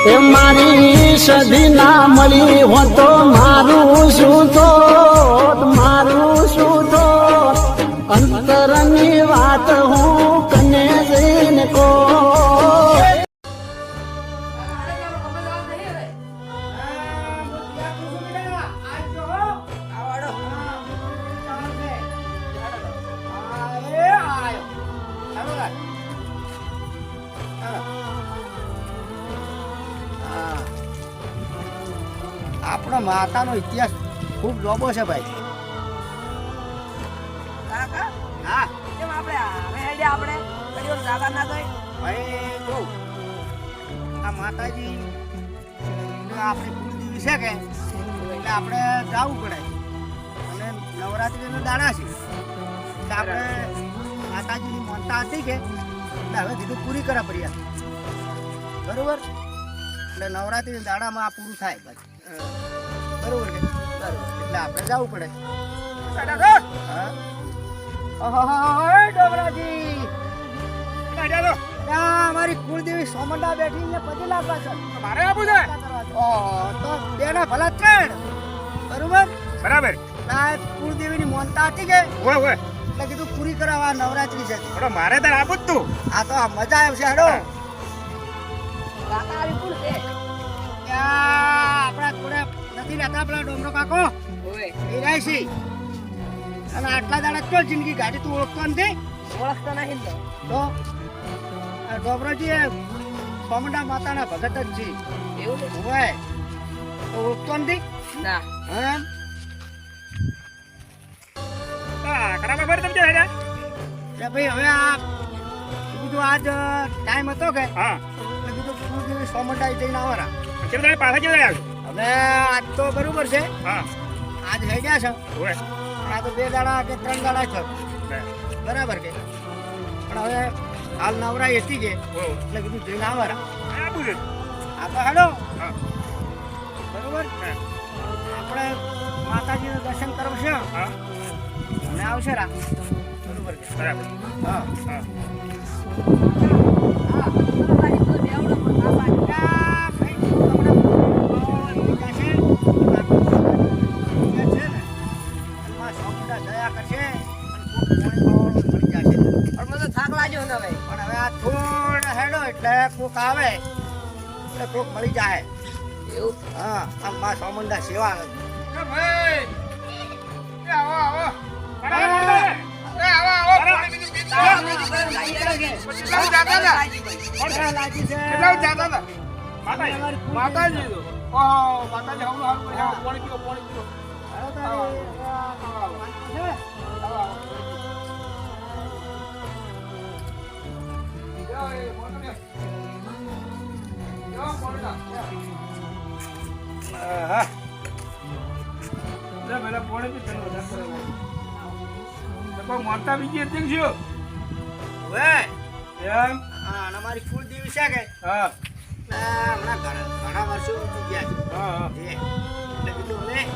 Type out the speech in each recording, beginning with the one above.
એ મારી સધી ના મળી હો તો મારું શું તો અંતરની વાત હું કને જઈને કો આપણો માતાનો ઇતિહાસ ખૂબ લોબો છે ભાઈ. હા કેમ આપણે આપણે કડીઓ જાગા ના ગઈ ભાઈ જો આ માતાજી આપણી કુળદેવી છે કે એટલે આપણે જવું પડે અને નવરાત્રિનો દાડા છે એટલે આપણે માતાજીની માનતા હતી કે એટલે હવે કીધું પૂરી કરા પર્યા બરોબર એટલે નવરાત્રિના દાડામાં આ પૂરું થાય ભાઈ બરોબર કે એટલે આપણે જવું પડે. મારી કુળદેવી સોમંડા બેઠી ને પછી લાગવા છે મારે આપું છે તો બેના ભલા ત્રણ બરોબર બરાબર. કુળદેવી ની મોનતા હતી કે એટલે કીધું પૂરી કરાવવા નવરાત્રી છે મારે તાર આપું જ તું. આ તો મજા આવશે હેડો. કાકા આવી કોણ છે આપણા જોડે નથી રહેતા પેલા ડોમરો કાકો ઓય એ રહે છે અને આટલા દાડા તો જિંદગી ગાડી તું ઓળખતો નથી ઓળખતો નહીં ને તો ડોમરોજી સોમંડા માતાના ભગત જ છે એવું છે હોય તો ઓળખતો નથી ના હા ખરાબ ખબર તમને હેડા. એટલે ભાઈ હવે આ કીધું આજ ટાઈમ હતો કે હા એટલે કીધું કુળદેવી સોમંડા જઈને આવરા કેમ તારે પાછા કેમ આવ્યો? હવે આજ તો બરોબર છે હા આજ હેડ્યા છે ઓય પણ આ તો 2 દાડા કે 3 દાડા થયો બરાબર કે પણ હવે હાલ નવરાઈ હતી કે એટલે કીધું જઈને આવરા આપું છે. આ તો હેડો હા બરોબર આપણે માતાજીનું દર્શન કરશે હા અને આવશે રા બરોબર કે બરાબર. હા હા કોક આવે એટલે કોક મળી જાય એવું હા આમ માં સોમંડા સેવા મોટા બીજી હતી શું એમ હા અમારી કુળદેવી છે કે હા હમણાં ઘણા વર્ષો વીતી ગયા હા છે એટલે કીધું હવે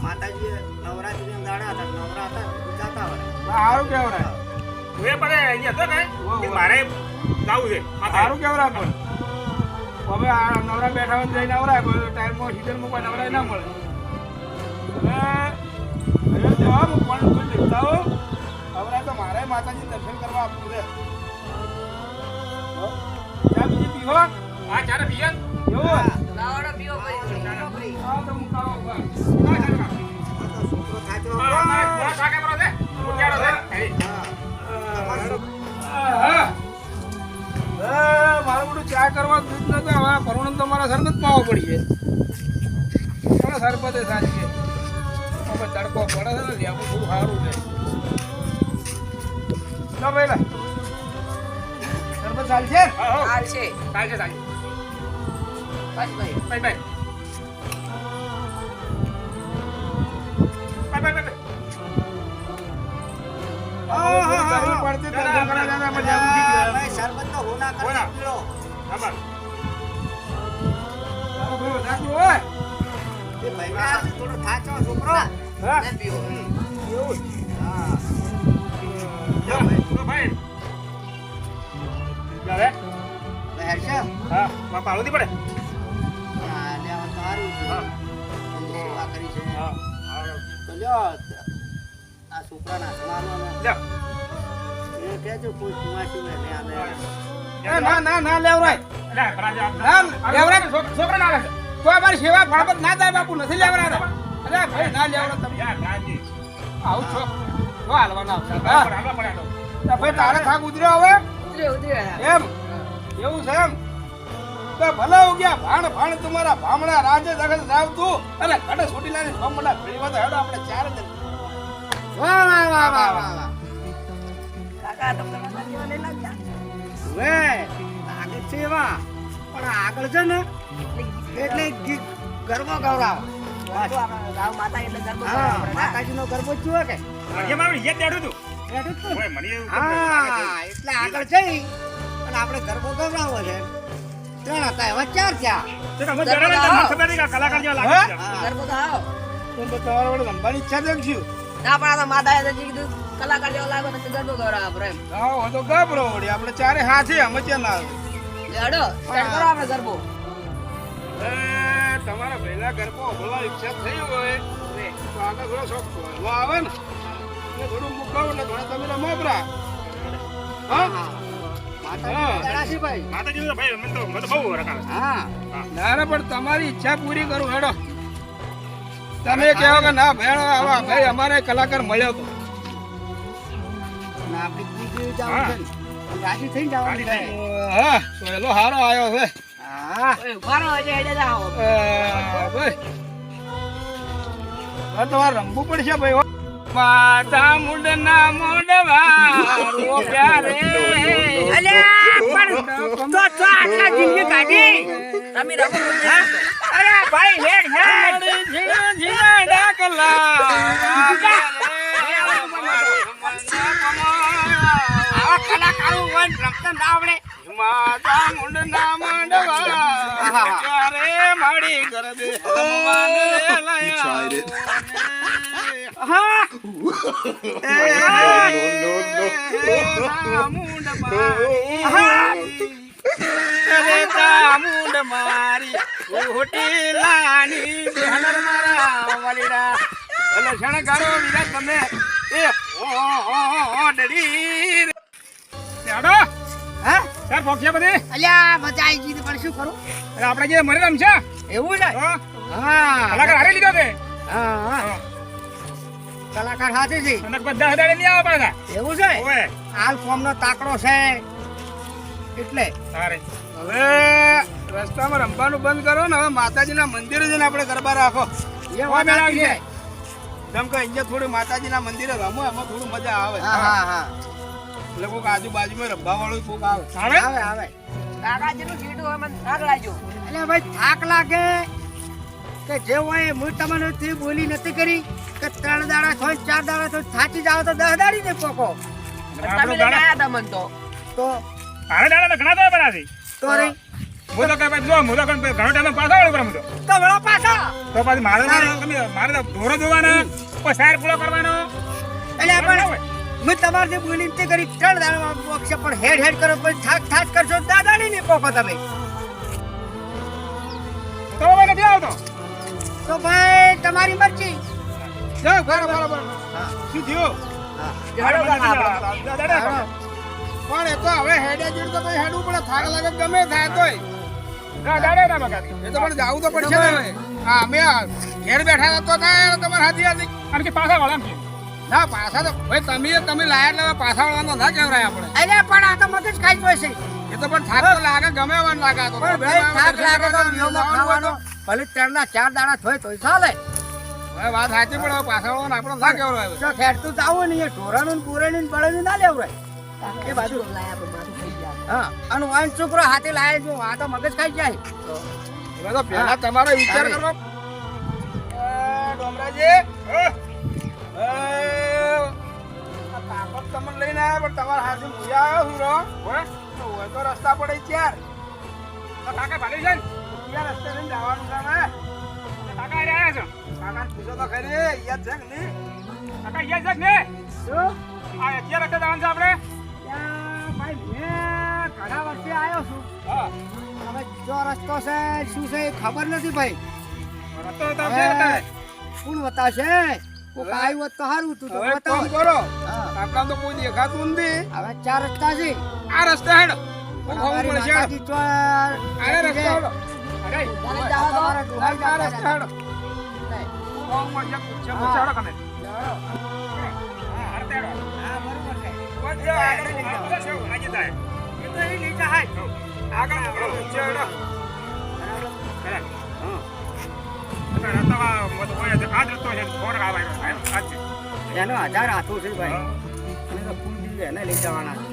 માતાજી નવરાત્રી દાડા હતા નવરા હતા જાતા હોય સારું કેવરાય હું પડે અહીંયા હતો ને મારે જવું છે સારું કેવરાય પણ હવે આ નવરા બેઠા હોય જઈને આવરાય કોઈ ટાઈમમાં સીઝનમાં કોઈ નવરાય ના મળે હવે જવા હું પણ કોઈ દેખતા હો હવે તો મારે માતાજી દર્શન કરવા આપવું છે ચા બીજી પીવો હા ચારે પીએ એવું લાવડો પીવો કરી હા તો હું કાળો છોકરો થાચો મારું બધું ચા કરવા દૂધ નતો હવે ભરણું તો મારા સરબત પાવો પડીએ મારા સરબતે સારી છે હવે તડકો પડે છે ને લેવું બહુ સારું છે ના ભાઈ સરબત સારી છે હાલ છે સારી છે સારી બસ ભાઈ બાય બાય શરબત તો હોના હોના. પીળો એ ભાઈ થોડો થાચો છોકરો ને પીવો હા ભાઈ હેડશે હા પાડો દી પડે સારું છે. હા. એમની સેવા કરી છે. હા. હા. તો લ્યો, આ છોકરાના હાથમાં લ્યો. એ કહેજો કોઈ કુમાસી ને લે આલે. ના લેવરાય લે, ભરાજા. ના લેવરાય છોકરા ના આવે તો અમારી સેવા ફળપત ના થાય બાપુ નથી લેવરાય અરે ભાઈ ના લેવરા તમે યાર, રાજી. આવું છો તો હાલવાના આવશે પણ હા હાલવા પડે તો. તો ભાઈ તારે થાક ઉતર્યો હવે ઉતરી એમ એવું છે એમ તો ભલે ઉગ્યા ભાણ તમારા ભામણા રાજે જગત રાવતું અને ઘડે છોટી લાની ભામણા ભેળીમાં તો હેડો આપણે ચાર જ વાહ વાહ વાહ વાહ વાહ. કાકા તમને લઈ લાગ્યા હવે આગળ છે એવા પણ આગળ છે ને એટલે ગરબો ગવડાવો. ગાવ માતા એટલે ગરબો હા, માતાજીનો ગરબો જ જુએ કે એ મારું યાદ બેઠું હતું. બેઠું જ તું ને? ઓય, મને એવું હા એટલે આગળ જઈ અને આપણે ગરબો ગવડાવો છે. 3 હતા હવે 4 થયા. તો તમે જરા મને ખબર નથી કે આ કલાકાર જેવા લાગે છે. હા. ગરબો તો આવો તો તમારા વડે રમવાની ઈચ્છા જગશું ના પણ આ તો માતાએ તો કીધું કલાકાર જેવો લાગો તો ગરબો ગવડાવો આપણે એમ હા તો ગભરો વળી આપણે ચારે હાથે અમે ક્યાં ના આવે એટલે હડો સ્ટાર્ટ કરો આપણે ગરબો એ તમારા પહેલા ગરબો ભરવા ઈચ્છા થઈ હોય તો આગળ થોડો શોખ ભરવા આવે ને એટલે થોડું મુકાવું એટલે થોડા તમે રમોપરા હા માતાજીના દાડા છે ભાઈ. માતાજીનું તો ભાઈ મને તો બહુ રકાવે. હા ના ના પણ તમારી ઈચ્છા પૂરી કરું હેડો તમે કહો કે ના ભાઈ ભાઈ અમારે કલાકાર મળ્યો તો અને આપણે બીજું જવાનું છે ને. રાજી થઈને જવાનું છે. હા પહેલો હારો આવ્યો છે હા ઓય ઉભા રહો એટલે હેડે જાઓ ભાઈ હવે તમારે રમવું પડશે ભાઈ હો. માતા મુંડના મોઢવા પ્યારે અલ્યા પણ તો આટલા જિંદગી કાઢી તમે રમો હા અરે ભાઈ હેડ હેડ ઝીણા ઝીણા ડાકલા આવા કલાકારો હોય ને રમતા ના આવડે માતા મુંડના મોઢવા પ્યારે માડી ગરબે હનુમાન હા મુંડ મારી ઉઠી લાની બેહનર મારા વલીડા એટલે શણગારો વિરા તમે એ હો ડડી હેડો. હા યાર, પહોંચ્યા બધે? અલ્યા મજા આવી ગઈ પણ શું કરું અરે આપણે જે મરી રમશે. એવું છે હા. હા કલાકાર હારી લીધો તે. હા હા કલાકાર સાથે છે અને બધા હદાડે નહીં આવે પાછા. એવું છે ઓય. હાલ ફોર્મનો તાકડો છે એટલે તારે. હવે રસ્તામાં રમવાનું બંધ કરો ને હવે માતાજીના મંદિરે જઈને આપણે ગરબા રાખો એ ઓ વાત મેળા સાચી છે. જેમ કે અહીંયા થોડી માતાજીના મંદિરે રમો એમાં થોડું મજા આવે હા હા હા એટલે કોઈક આજુબાજુમાં રમવા વાળું કોઈક આવે આવે? આવે આવે કાકા જેટલું સીટું હોય મને થાક લાગ્યો એટલે ભાઈ થાક લાગે કે જે હોય હું તમને તે બોલી નથી કરી કે 3 દાડા થાય 4 દાડા થાય થાકી જાવ તો 10 દાડી ને પોકો તમે આપણું લઈને ગાડા- આયા તા મને તો તો તારે દાડા તો ઘણા તો બનાવી. તો રે હું તો કઈ જો હું તો કઈ ઘણો ટાઈમ પાછા વાળું કરું હું તો. તો વળો પાછા તો પછી મારે તો ઢોરો જોવાના પછી સાર પૂરો કરવાનો. એટલે પણ હું તમારે જે બોલી તે કરી 3 દાડા પોકશે પણ હેડ હેડ કરો પછી થાક થાક કરશો 10 દાડી ને પોકો તમે તો હવે નથી આવતો. તો ભાઈ તમારી મરજી જાઓ બરાબર શું થયું હેડો કાકા આપણે. દાડા. પણ એ તો હવે હેડે જીડ તો ભાઈ હેડવું પડે થાક લાગે ગમે થાય તોય દાડા ના બગાડી. એ તો પણ જાવું તો પડશે ને હવે હા અમે ઘેર બેઠા હતા તો થાય તમારે હાથી હાથી અને કે પાછા વાળા એમ કે. ના પાછા તો ભાઈ તમે લાયા એટલે પાછા વાળવાનો ના કહેવાય આપણે એટલે પણ આ તો મગજ ખાઈ જોઈ છે એ તો પણ થાક તો લાગે ગમે એવાનું લાગે આ તો પણ ભાઈ થાક લાગે તો વ્યોમો ખાવાનો ભલે 3 ના 4 દાડા થોય તોય ચાલે હવે વાત સાચી પણ હવે પાછા વાળવાનો આપણો ના કહેવાય જો ખેડતું તો આવું ને એ ઢોરાનું ને પૂરેનું ને બળેનું ના લેવરાય એ બાજુ લાયા પણ માથું થઈ જાય હા અને વાન છોકરો હાથે લાયા જો આ તો મગજ ખાઈ જાય હવે તો પહેલા તમારો વિચાર તારે. કરવો ડોમરાજી તાકાત તમને લઈને આવ્યા પણ તમારા હાથે મુયા આવ્યો છું રો હોય? હોય તો રસ્તા પડે ચાર તો કાકા ભાલી છે ને? ક્યાં રસ્તે લઈને જવાનું છે ને કાકા હારે આવ્યા છો. કાકા પૂછો તો ખરી યાદ છે કે નહીં કાકા અહીંયા છે કે ને? શું આ અત્યારે રસ્તે જવાનું છે આપણે? ત્યાં ભાઈ મેં ઘણા વર્ષે આવ્યો છું હા હવે જો રસ્તો છે શું છે એ ખબર નથી ભાઈ રસ્તો બતાવશે બતાવે. કોણ બતાવશે કોક આવ્યું હોત તો સારું તું તો હવે એક બતાવો. કામ કરો હા. કાકા તો કોઈ દેખાતું નથી હવે 4 રસ્તા છે આ રસ્તા હેડ હું ખાવું અમારી પડશે માતાજી તો અરે રસ્તા હેડો અરે ચાલી જાઓ તો. આ રસ્તા હેડો ખાવું પડશે પૂછે પૂછે હેડો કને હા, બરોબર છે. એ તો એ લઈ જાય. આગળ પૂછે હેડો એનો 1000 હાથો છે ભાઈ અને તો ફૂલ દીધું એને લઈ જવાના છે.